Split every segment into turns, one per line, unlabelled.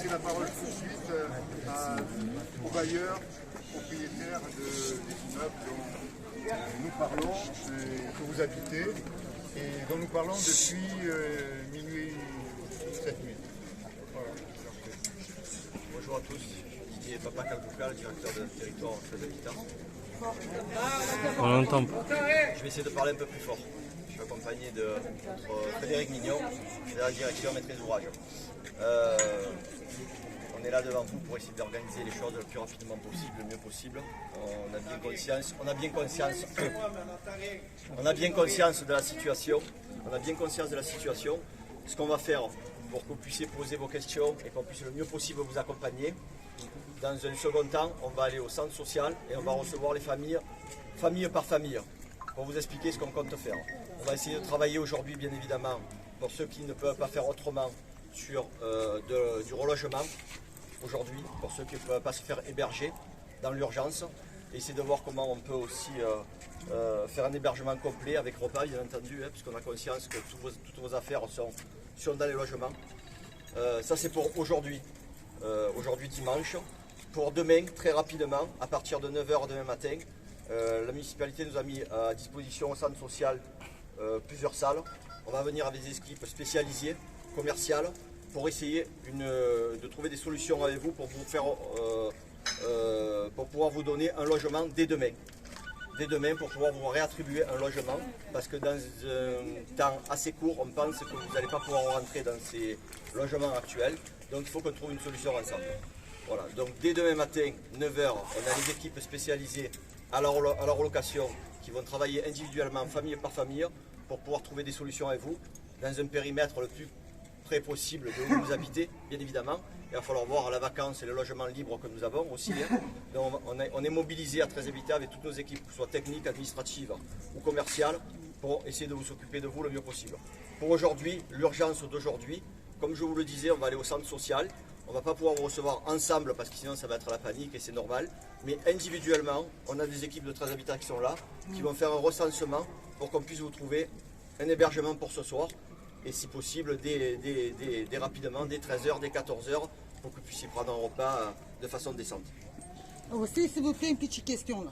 passer la parole tout de suite aux bailleurs, propriétaires des immeubles dont nous parlons, que vous habitez, et dont nous parlons depuis minuit cette nuit. Voilà.
Bonjour à tous, Didier Papa Kalkouka, le directeur de territoire Très Habitat.
On l'entend pas.
Je vais essayer de parler un peu plus fort. Je suis accompagné de notre Frédéric Mignon, de la direction maîtrise d'ouvrage. On est là devant vous pour essayer d'organiser les choses le plus rapidement possible, le mieux possible. On a bien conscience de la situation. Ce qu'on va faire pour que vous puissiez poser vos questions et qu'on puisse le mieux possible vous accompagner. Dans un second temps, on va aller au centre social et on va recevoir les familles, famille par famille, pour vous expliquer ce qu'on compte faire. On va essayer de travailler aujourd'hui, bien évidemment, pour ceux qui ne peuvent pas faire autrement, sur du relogement, aujourd'hui, pour ceux qui ne peuvent pas se faire héberger dans l'urgence, et essayer de voir comment on peut aussi faire un hébergement complet avec repas, bien entendu, hein, puisqu'on a conscience que toutes vos affaires sont dans les logements. Ça, c'est pour aujourd'hui. Aujourd'hui dimanche. Pour demain, très rapidement, à partir de 9h demain matin, la municipalité nous a mis à disposition au centre social plusieurs salles. On va venir avec des équipes spécialisées, commerciales, pour essayer de trouver des solutions avec vous pour pouvoir vous donner un logement dès demain. Dès demain, pour pouvoir vous réattribuer un logement, parce que dans un temps assez court, on pense que vous n'allez pas pouvoir rentrer dans ces logements actuels. Donc il faut qu'on trouve une solution ensemble. Voilà, donc dès demain matin, 9h, on a des équipes spécialisées à la relocation qui vont travailler individuellement, famille par famille, pour pouvoir trouver des solutions avec vous, dans un périmètre le plus près possible de où vous habitez, bien évidemment. Il va falloir voir la vacance et le logement libre que nous avons aussi. Hein. Donc on est mobilisé à Très Habitat avec toutes nos équipes, que ce soit techniques, administratives ou commerciales, pour essayer de vous occuper de vous le mieux possible. Pour aujourd'hui, l'urgence d'aujourd'hui, comme je vous le disais, on va aller au centre social. On ne va pas pouvoir vous recevoir ensemble parce que sinon ça va être la panique et c'est normal. Mais individuellement, on a des équipes de Très Habitat qui sont là, qui vont faire un recensement pour qu'on puisse vous trouver un hébergement pour ce soir. Et si possible, dès rapidement, dès 13h, dès 14h, pour que vous puissiez prendre un repas de façon décente.
Aussi, s'il vous plaît, une petite question là.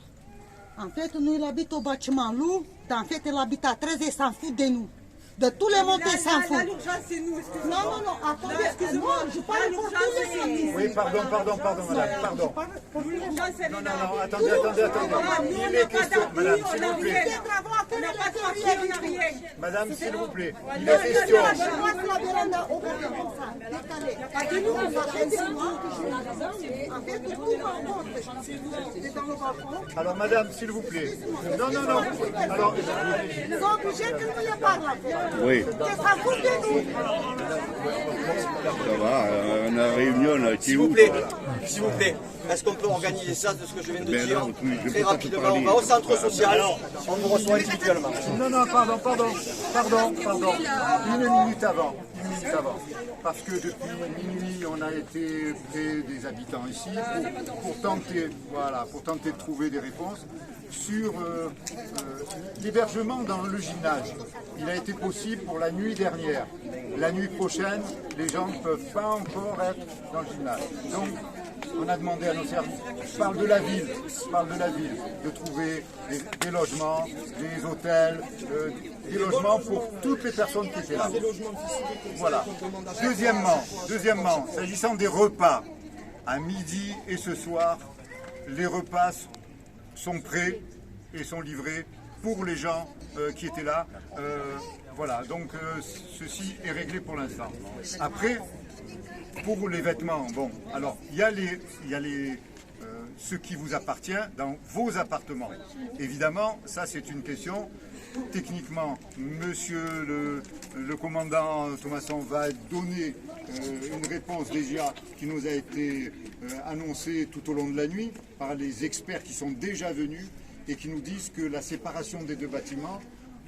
En fait, nous, il habite au bâtiment lourd. En fait, il habite à 13 et s'en fout de nous. De tous les montées, il s'en fout.
L'urgence, c'est nous.
Non, attendez, excusez-moi, je parle pour tous les familles.
Oui, pardon, madame, pardon.
L'urgence, c'est nous.
Non, attendez. Il est question, madame, s'il vous plaît.
On n'a pas de papier, on n'a rien.
Madame, s'il vous plaît, il est question. Alors, madame, s'il vous plaît. Non. Alors,
Ils sont obligés que nous les parlons.
Oui.
Ils s'en foutent de nous.
Ça va, on a réunion là.
S'il vous plaît, est-ce qu'on peut organiser ça de ce que je viens de dire très rapidement? On va au centre social, on vous reçoit individuellement.
Non, pardon. Une minute avant. Parce que depuis minuit, on a été près des habitants ici pour tenter de trouver des réponses sur l'hébergement dans le gymnase. Il a été possible pour la nuit dernière. La nuit prochaine, les gens ne peuvent pas encore être dans le gymnase. Donc, on a demandé à nos services, je parle de la ville, de trouver des logements, des hôtels, des logements pour toutes les personnes qui étaient là. Voilà. Deuxièmement, s'agissant des repas, à midi et ce soir, les repas sont prêts et sont livrés pour les gens qui étaient là. Voilà, donc ceci est réglé pour l'instant. Après, pour les vêtements, bon, alors il y a ce qui vous appartient dans vos appartements. Évidemment, ça c'est une question. Techniquement, monsieur le commandant Thomasson va donner une réponse déjà qui nous a été annoncée tout au long de la nuit par les experts qui sont déjà venus et qui nous disent que la séparation des deux bâtiments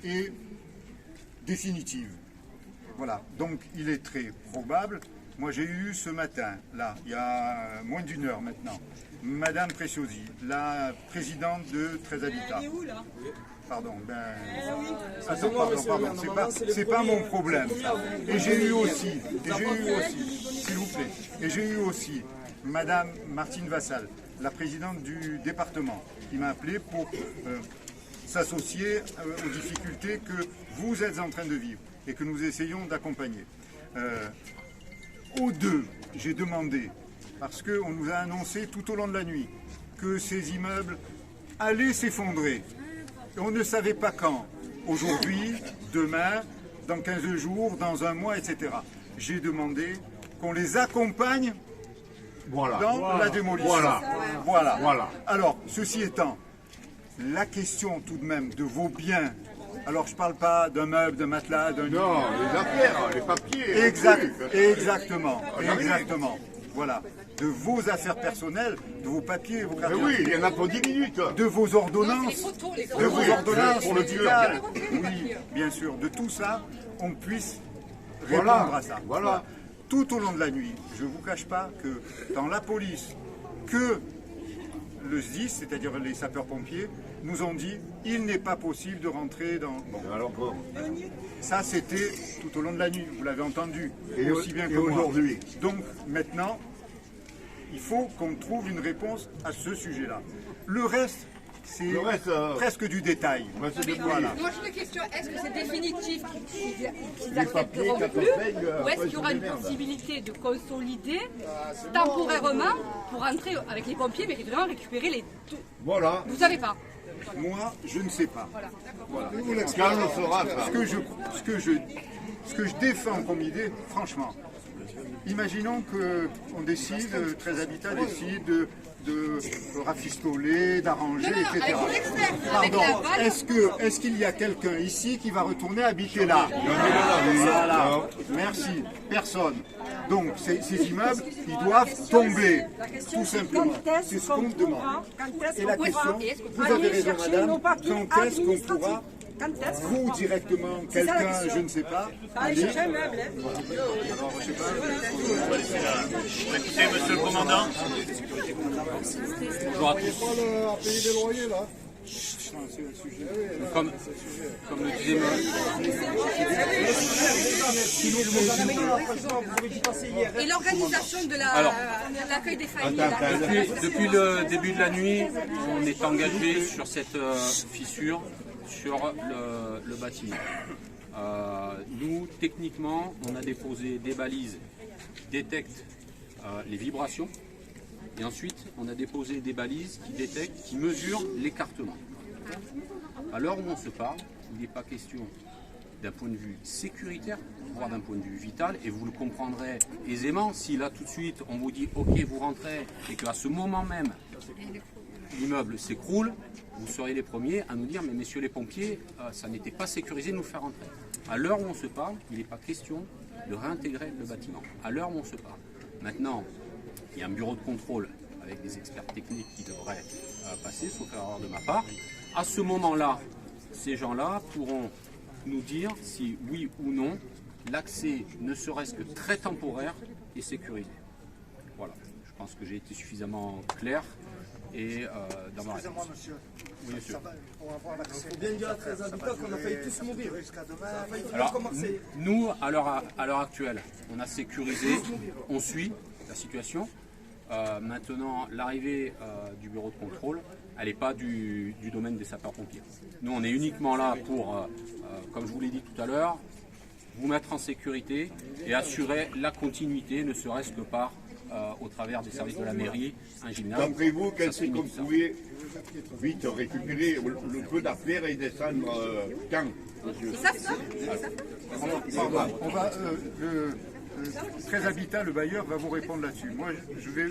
est définitive. Voilà, donc il est très probable. Moi j'ai eu ce matin, là, il y a moins d'une heure maintenant, Madame Preciosi, la présidente de Très Habitat.
Elle est où là?
Pardon, attends, pardon, c'est pas mon problème. Et j'ai eu aussi, s'il vous plaît. Et j'ai eu aussi Madame Martine Vassal, la présidente du département, qui m'a appelé pour s'associer aux difficultés que vous êtes en train de vivre et que nous essayons d'accompagner. Aux deux, j'ai demandé, parce qu'on nous a annoncé tout au long de la nuit que ces immeubles allaient s'effondrer. Et on ne savait pas quand. Aujourd'hui, demain, dans 15 jours, dans un mois, etc. J'ai demandé qu'on les accompagne dans la démolition. Voilà. Alors, ceci étant, la question tout de même de vos biens, alors je ne parle pas d'un meuble, d'un matelas, d'un lit.
Non, les affaires, les papiers.
Exactement. Voilà. De vos affaires personnelles, de vos papiers, vos cartes.
Oui, il y en a pour 10 minutes.
De vos ordonnances. De vos ordonnances
pour le
médicales. Oui, bien sûr. De tout ça, on puisse répondre à ça.
Voilà.
Tout au long de la nuit, je ne vous cache pas que dans la police, que le SDIS, c'est-à-dire les sapeurs-pompiers, nous ont dit il n'est pas possible de rentrer dans... Bon.
Alors,
Ça, c'était tout au long de la nuit, vous l'avez entendu,
et
aussi bien que
aujourd'hui.
Donc maintenant, il faut qu'on trouve une réponse à ce sujet-là. Le reste, c'est presque du détail.
Voilà. Moi j'ai une question, est-ce que c'est définitif qu'ils n'accepteront plus ou est-ce qu'il y aura une possibilité de consolider temporairement pour entrer avec les pompiers mais vraiment récupérer les deux?
Voilà.
Vous savez pas?
Moi, je ne sais pas.
Voilà.
Quand on saura ça.
Ce que je défends comme idée, franchement, imaginons qu'on décide, Très Habitat décide de rafistoler, d'arranger, etc. Pardon, est-ce qu'il y a quelqu'un ici qui va retourner habiter là? Voilà. Merci. Personne. Donc ces immeubles, ils doivent tomber, tout simplement. C'est ce qu'on me demande. Et la question, vous avez raison madame, quand est-ce qu'on pourra, vous directement, quelqu'un, je ne sais pas, aller... Alors, je sais pas...
Écoutez, monsieur le commandant. Bonjour à tous. Comme le disait
Et l'organisation de l'accueil des familles
depuis le début de la nuit, on est engagé sur cette fissure sur le bâtiment. Nous, techniquement, on a déposé des balises qui détectent les vibrations. Et ensuite, on a déposé des balises qui détectent, qui mesurent l'écartement. À l'heure où on se parle, il n'est pas question d'un point de vue sécuritaire, voire d'un point de vue vital, et vous le comprendrez aisément si là tout de suite on vous dit ok vous rentrez et qu'à ce moment même l'immeuble s'écroule, vous seriez les premiers à nous dire mais messieurs les pompiers, ça n'était pas sécurisé de nous faire rentrer. À l'heure où on se parle, il n'est pas question de réintégrer le bâtiment. À l'heure où on se parle. Maintenant, il y a un bureau de contrôle avec des experts techniques qui devraient passer, sauf erreur de ma part. À ce moment-là, ces gens-là pourront nous dire si oui ou non l'accès, ne serait-ce que très temporaire, est sécurisé. Voilà, je pense que j'ai été suffisamment clair et dans ma réponse.
Monsieur.
Oui, monsieur.
Il faut bien dire à Très Habitat qu'on a failli tous mourir.
Alors, nous, à l'heure actuelle, on a sécurisé, on suit la situation. Maintenant, l'arrivée du bureau de contrôle, elle n'est pas du domaine des sapeurs-pompiers. Nous, on est uniquement là pour, comme je vous l'ai dit tout à l'heure, vous mettre en sécurité et assurer la continuité, ne serait-ce que par, au travers des services de la mairie, un gymnase.
D'après vous, qu'est-ce qu'on pouvait vite récupérer le peu d'affaires et descendre quand, monsieur?
On va, Très Habitat, le bailleur, va vous répondre là-dessus. Moi, je vais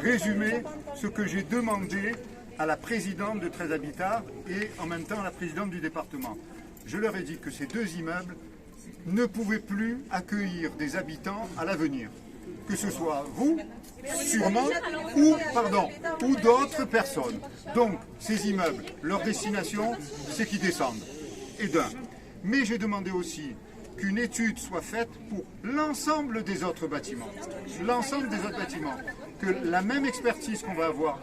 résumer ce que j'ai demandé à la présidente de Très Habitat et en même temps à la présidente du département. Je leur ai dit que ces deux immeubles ne pouvaient plus accueillir des habitants à l'avenir. Que ce soit vous, sûrement, ou d'autres personnes. Donc, ces immeubles, leur destination, c'est qu'ils descendent. Et d'un. Mais j'ai demandé aussi qu'une étude soit faite pour l'ensemble des autres bâtiments. L'ensemble des autres bâtiments. Que la même expertise qu'on va avoir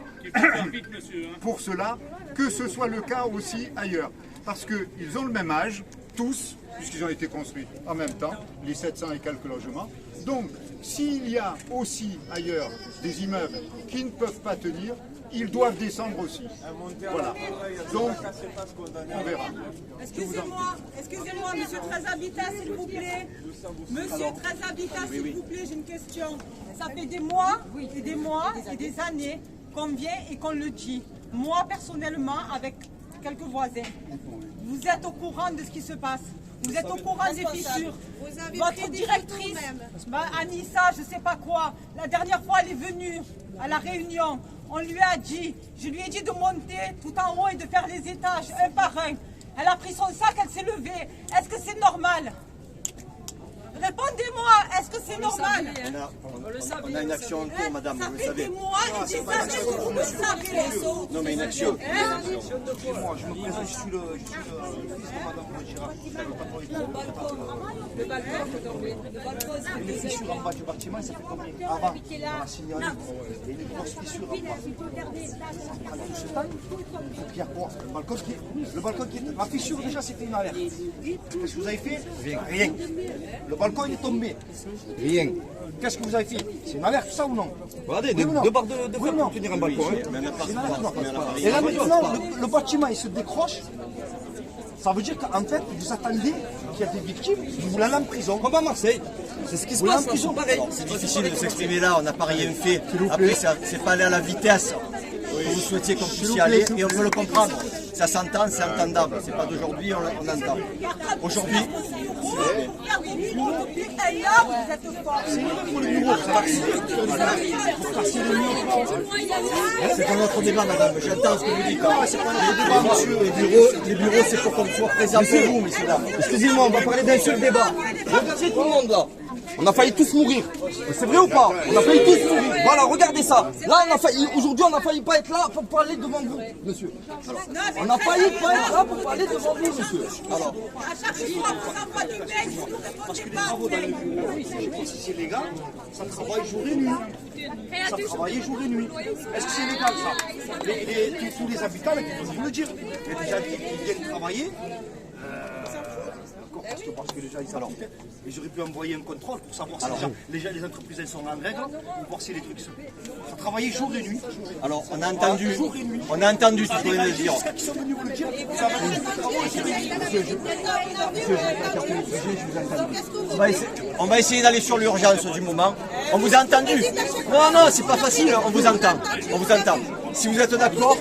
pour cela, que ce soit le cas aussi ailleurs. Parce qu'ils ont le même âge, tous, puisqu'ils ont été construits en même temps, les 700 et quelques logements. Donc, s'il y a aussi ailleurs des immeubles qui ne peuvent pas tenir, ils doivent descendre aussi. Voilà. Donc, on verra.
Excusez-moi, monsieur 13 Habitat, s'il vous plaît. Monsieur 13 Habitat, s'il vous plaît, j'ai une question. Ça fait des mois et des années qu'on vient et qu'on le dit. Moi, personnellement, avec quelques voisins, vous êtes au courant de ce qui se passe. Vous êtes au courant des fissures. Votre directrice, Anissa, je ne sais pas quoi, la dernière fois, elle est venue à la réunion. On lui a dit, je lui ai dit de monter tout en haut et de faire les étages, un par un. Elle a pris son sac, elle s'est levée. Est-ce que c'est normal? Répondez-moi, est-ce que c'est normal?
On a une action en cours, madame, vous le
Ça fait
savez.
des mois et des années que vous le savez.
Non, mais une action.
Moi, je me présente, je suis le fils de madame Rogira. Les fissures en bas du bâtiment, ça fait combien? Avant, on a signalé. Il y a une grosse fissure en bas. Tout ce temps, il faut qu'il y a quoi? Le balcon qui est... La fissure, déjà, c'était une alerte. Qu'est-ce que vous avez fait? Rien. Le balcon, il est tombé. Rien. Qu'est-ce que vous avez fait? C'est une alerte, ça ou non?
Regardez, deux barres de fer pour tenir un balcon.
Et là maintenant, le bâtiment il se décroche. Ça veut dire qu'en fait, vous attendez qu'il y a des victimes, vous voulez aller en prison.
Comme à Marseille. C'est ce qui se passe en prison, pareil.
C'est difficile de s'exprimer là, on n'a pas rien fait. Après, c'est pas aller à la vitesse que vous souhaitiez qu'on puisse y aller, et on peut le comprendre. Ça s'entend, c'est entendable. C'est pas d'aujourd'hui, on entend. Aujourd'hui, c'est un autre débat, madame. J'entends ce que vous dites. C'est pas un débat, monsieur. Les bureaux, c'est pour qu'on soit présent pour vous, messieurs, dames.
Excusez-moi, on va parler d'un seul débat. Regardez tout le monde là. On a failli tous mourir. C'est vrai ou pas? On a failli tous mourir. Voilà, regardez ça. Là, on a failli. Aujourd'hui, on a failli pas être là pour parler devant vous, monsieur. Alors, on a failli pas être là pour parler devant vous, monsieur. Alors.
À chaque fois, on envoie des mails, vous ne répondez pas aux mails.
Si c'est légal, ça travaille jour et nuit. Ça travaille jour et nuit. Est-ce que c'est légal ça? Tous les habitants là, qui peuvent vous le dire. Il y a des gens qui viennent travailler. Parce que les gens ils alors, ils auraient pu envoyer un contrôle pour savoir si les entreprises elles sont en règle, pour voir si les trucs sont. Ça travaillait jour et nuit.
Alors, on a entendu ce que vous venez de dire.
Qui sont venus vous le dire, ça
On va essayer d'aller sur l'urgence du moment. On vous a entendu. Non, c'est pas facile, on vous entend. On vous entend. Si vous êtes d'accord,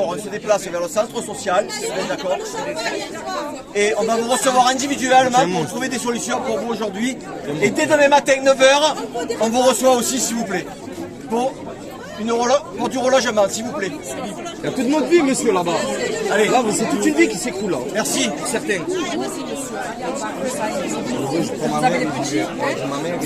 on se déplace vers le centre social, si vous êtes d'accord. Et on va vous recevoir individuellement pour trouver des solutions pour vous aujourd'hui. Et dès demain matin, 9h, on vous reçoit aussi, s'il vous plaît. Pour du relogement, s'il vous plaît.
Il y a toute notre vie, monsieur, là-bas.
Allez,
là, c'est toute une vie qui s'écroule, là.
Merci.
Certains. Je prends ma mère,